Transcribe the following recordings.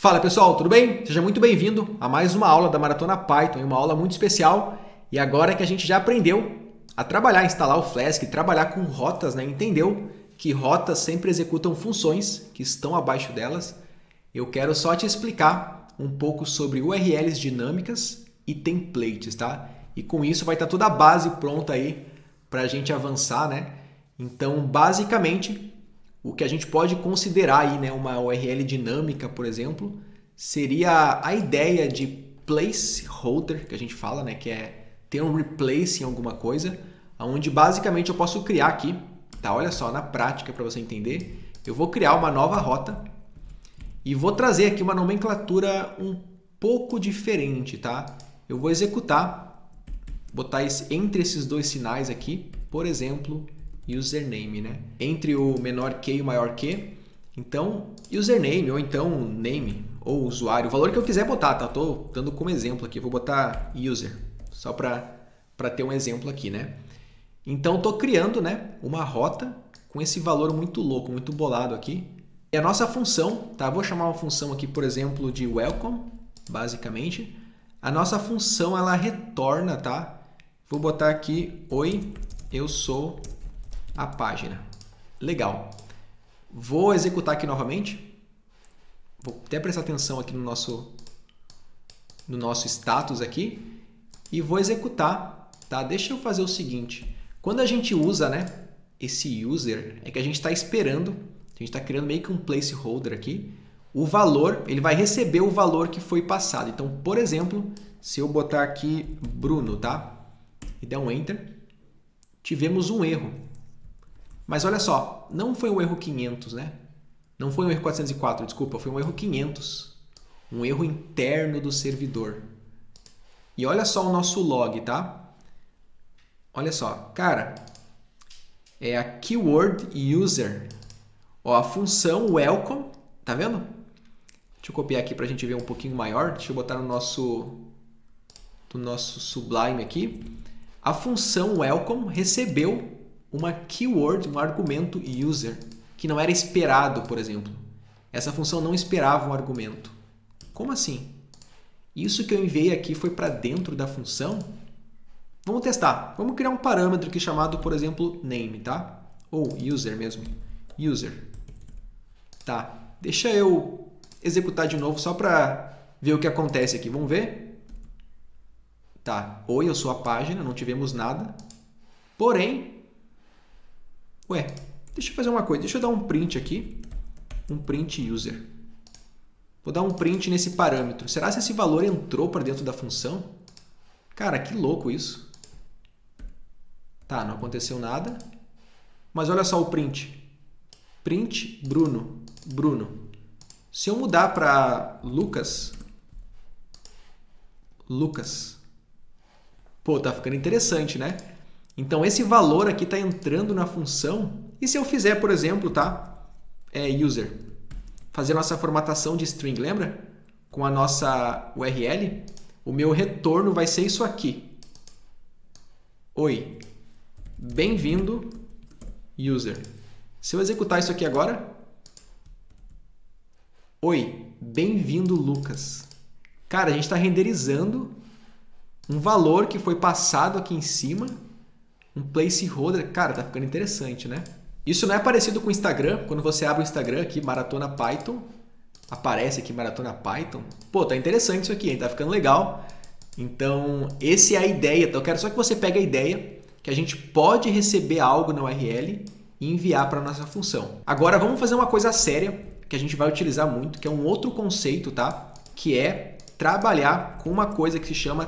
Fala pessoal, tudo bem? Seja muito bem-vindo a mais uma aula da Maratona Python, uma aula muito especial. E agora que a gente já aprendeu a trabalhar, instalar o Flask, trabalhar com rotas, né? Entendeu que rotas sempre executam funções que estão abaixo delas. Eu quero só te explicar um pouco sobre URLs dinâmicas e templates, tá? E com isso vai estar toda a base pronta aí para a gente avançar, né? Então, basicamente, o que a gente pode considerar aí, né, uma URL dinâmica, por exemplo, seria a ideia de placeholder, que a gente fala, né, que é ter um replace em alguma coisa, onde basicamente eu posso criar aqui, tá? Olha só, na prática, para você entender, eu vou criar uma nova rota e vou trazer aqui uma nomenclatura um pouco diferente, tá? Eu vou executar, botar entre esses dois sinais aqui, por exemplo, username, né? Entre o menor que e o maior que. Então, username ou então name ou usuário, o valor que eu quiser botar, tá? Tô dando como exemplo aqui, vou botar user, só para ter um exemplo aqui, né? Então, tô criando, né, uma rota com esse valor muito louco, muito bolado aqui. E a nossa função, tá? Vou chamar uma função aqui, por exemplo, de welcome, basicamente. A nossa função, ela retorna, tá? Vou botar aqui, oi, eu sou a página. Legal. Vou executar aqui novamente. Vou até prestar atenção aqui no nosso status aqui. E vou executar, tá? Deixa eu fazer o seguinte. Quando a gente usa, né, esse user, é que a gente está esperando, a gente está criando meio que um placeholder aqui. O valor, ele vai receber o valor que foi passado. Então, por exemplo, se eu botar aqui Bruno, tá? E der um Enter, tivemos um erro. Mas olha só, não foi um erro 500, né? Não foi um erro 404, desculpa, foi um erro 500. Um erro interno do servidor. E olha só o nosso log, tá? Olha só, cara, é a keyword user. Ó, a função welcome, tá vendo? Deixa eu copiar aqui para a gente ver um pouquinho maior. Deixa eu botar no nosso Sublime aqui. A função welcome recebeu uma keyword, um argumento user, que não era esperado, por exemplo. Essa função não esperava um argumento. Como assim? Isso que eu enviei aqui foi para dentro da função? Vamos testar. Vamos criar um parâmetro aqui chamado, por exemplo, name, tá? Ou user mesmo. User. Tá. Deixa eu executar de novo só para ver o que acontece aqui. Vamos ver? Tá. Oi, eu sou a página, não tivemos nada. Porém, ué, deixa eu fazer uma coisa. Deixa eu dar um print aqui. Um print user. Vou dar um print nesse parâmetro. Será que esse valor entrou para dentro da função? Cara, que louco isso. Tá, não aconteceu nada. Mas olha só o print. Print Bruno. Bruno. Se eu mudar para Lucas. Lucas. Pô, tá ficando interessante, né? Então, esse valor aqui está entrando na função. E se eu fizer, por exemplo, tá? User. Fazer nossa formatação de string, lembra? Com a nossa URL. O meu retorno vai ser isso aqui. Oi. Bem-vindo, user. Se eu executar isso aqui agora. Oi. Bem-vindo, Lucas. Cara, a gente está renderizando um valor que foi passado aqui em cima. Um placeholder, cara, tá ficando interessante, né? Isso não é parecido com o Instagram. Quando você abre o Instagram aqui, Maratona Python, aparece aqui Maratona Python. Pô, tá interessante isso aqui, hein? Tá ficando legal. Então, essa é a ideia. Então, eu quero só que você pegue a ideia que a gente pode receber algo na URL e enviar para a nossa função. Agora, vamos fazer uma coisa séria que a gente vai utilizar muito, que é um outro conceito, tá? Que é trabalhar com uma coisa que se chama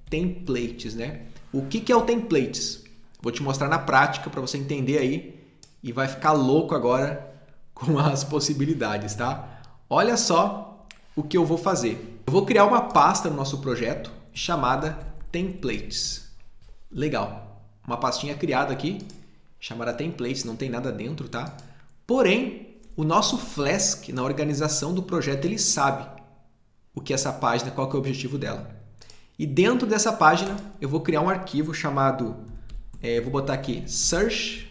templates, né? O que é o templates? Vou te mostrar na prática para você entender aí e vai ficar louco agora com as possibilidades, tá? Olha só o que eu vou fazer. Eu vou criar uma pasta no nosso projeto chamada templates. Legal. Uma pastinha criada aqui chamada templates, não tem nada dentro, tá? Porém, o nosso Flask na organização do projeto, ele sabe o que é essa página, qual que é o objetivo dela. E dentro dessa página, eu vou criar um arquivo chamado, vou botar aqui, search.html.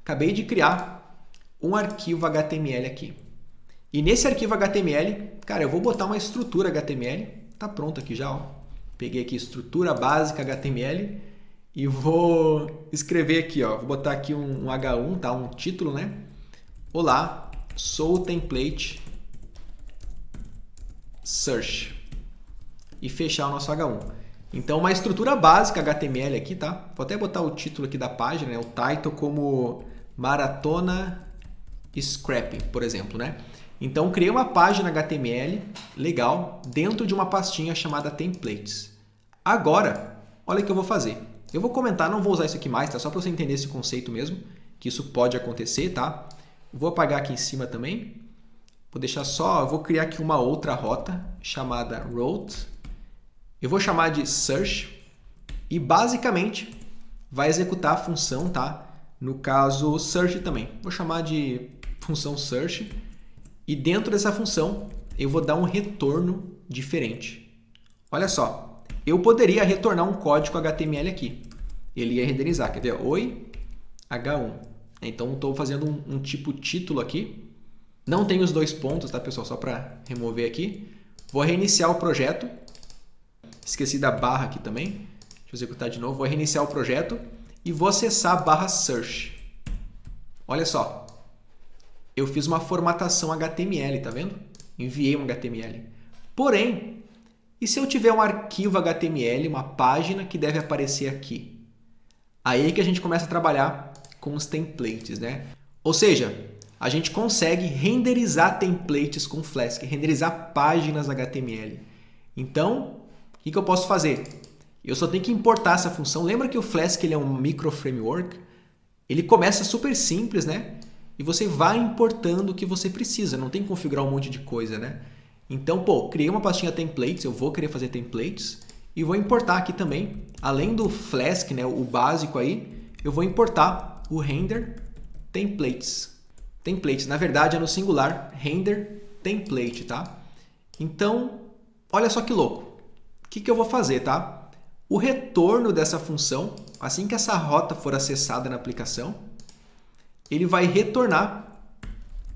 Acabei de criar um arquivo HTML aqui. E nesse arquivo HTML, cara, eu vou botar uma estrutura HTML. Tá pronto aqui já, ó. Peguei aqui estrutura básica HTML e vou escrever aqui, ó. Vou botar aqui um H1, tá? Um título, né? Olá, sou o template search. E fechar o nosso H1. Então, uma estrutura básica HTML aqui, tá? Vou até botar o título aqui da página, né? O title como Maratona Scrapping, por exemplo, né? Então, criei uma página HTML legal dentro de uma pastinha chamada Templates. Agora, olha o que eu vou fazer. Eu vou comentar, não vou usar isso aqui mais, tá? Só para você entender esse conceito mesmo, que isso pode acontecer, tá? Vou apagar aqui em cima também. Vou deixar só, eu vou criar aqui uma outra rota chamada route. Eu vou chamar de search e basicamente vai executar a função, tá? No caso, search também. Vou chamar de função search e dentro dessa função eu vou dar um retorno diferente. Olha só, eu poderia retornar um código HTML aqui. Ele ia renderizar, quer ver? Oi, H1. Então, estou fazendo um tipo título aqui. Não tem os dois pontos, tá, pessoal? Só para remover aqui. Vou reiniciar o projeto. Esqueci da barra aqui também. Deixa eu executar de novo. Vou reiniciar o projeto e vou acessar a barra search. Olha só. Eu fiz uma formatação HTML, tá vendo? Enviei um HTML. Porém, e se eu tiver um arquivo HTML, uma página que deve aparecer aqui? Aí é que a gente começa a trabalhar com os templates, né? Ou seja, a gente consegue renderizar templates com Flask, renderizar páginas HTML. Então, o que eu posso fazer? Eu só tenho que importar essa função. Lembra que o Flask ele é um micro framework? Ele começa super simples, né? E você vai importando o que você precisa. Não tem que configurar um monte de coisa, né? Então, pô, criei uma pastinha templates. Eu vou querer fazer templates. E vou importar aqui também, além do Flask, né, o básico aí, eu vou importar o render templates. Templates, na verdade, é no singular, render template, tá? Então, olha só que louco. O que eu vou fazer, tá? O retorno dessa função, assim que essa rota for acessada na aplicação, ele vai retornar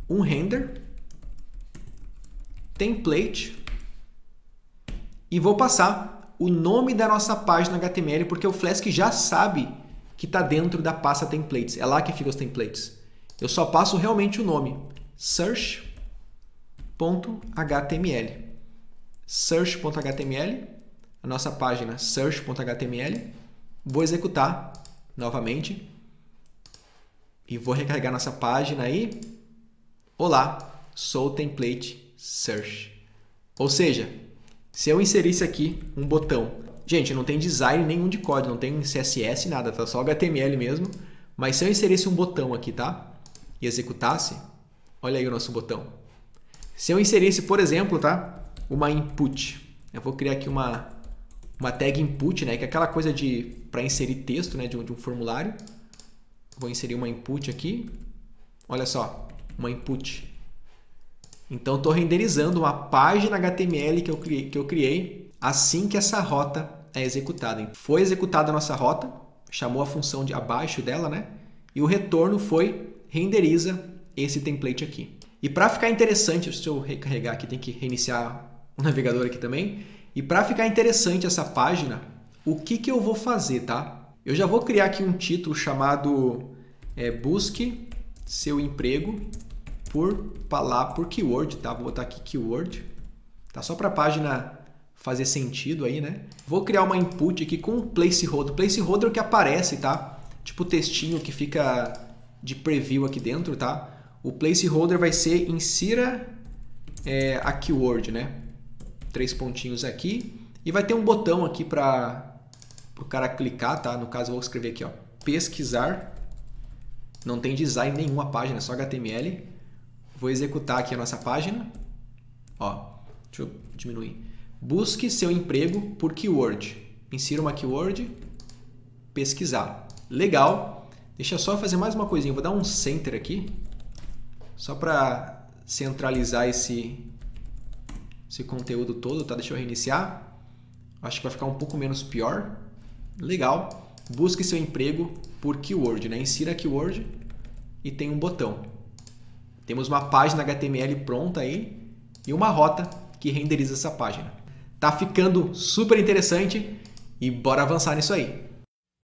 um render template e vou passar o nome da nossa página HTML, porque o Flask já sabe que está dentro da pasta templates. É lá que ficam os templates. Eu só passo realmente o nome, search.html. Search.html, a nossa página search.html. Vou executar novamente e vou recarregar nossa página aí. Olá, sou o template search. Ou seja, se eu inserisse aqui um botão, gente, não tem design nenhum de código, não tem CSS, nada, tá só HTML mesmo. Mas se eu inserisse um botão aqui, tá? E executasse, olha aí o nosso botão. Se eu inserisse, por exemplo, tá? Uma input. Eu vou criar aqui uma tag input, né? Que é aquela coisa para inserir texto, né? De um formulário. Vou inserir uma input aqui. Olha só, uma input. Então, estou renderizando uma página HTML que eu criei assim que essa rota é executada. Foi executada a nossa rota, chamou a função de abaixo dela, né? E o retorno foi renderiza esse template aqui. E para ficar interessante, deixa eu recarregar aqui, tem que reiniciar o navegador aqui também. E para ficar interessante essa página, o que eu vou fazer, tá? Eu já vou criar aqui um título chamado busque seu emprego por keyword, tá? Vou botar aqui keyword, tá? Só para a página fazer sentido aí, né? Vou criar uma input aqui com placeholder. Placeholder é o que aparece, tá? Tipo o textinho que fica de preview aqui dentro, tá? O placeholder vai ser insira a keyword, né? 3 pontinhos aqui e vai ter um botão aqui para o cara clicar, tá? No caso eu vou escrever aqui, ó, pesquisar. Não tem design nenhum a página, é só HTML. Vou executar aqui a nossa página. Ó, deixa eu diminuir. Busque seu emprego por keyword. Insira uma keyword, pesquisar. Legal. Deixa eu só fazer mais uma coisinha. Vou dar um center aqui, só para centralizar esse conteúdo todo, tá? Deixa eu reiniciar. Acho que vai ficar um pouco menos pior. Legal. Busque seu emprego por keyword, né? Insira a keyword e tem um botão. Temos uma página HTML pronta aí e uma rota que renderiza essa página. Tá ficando super interessante e bora avançar nisso aí.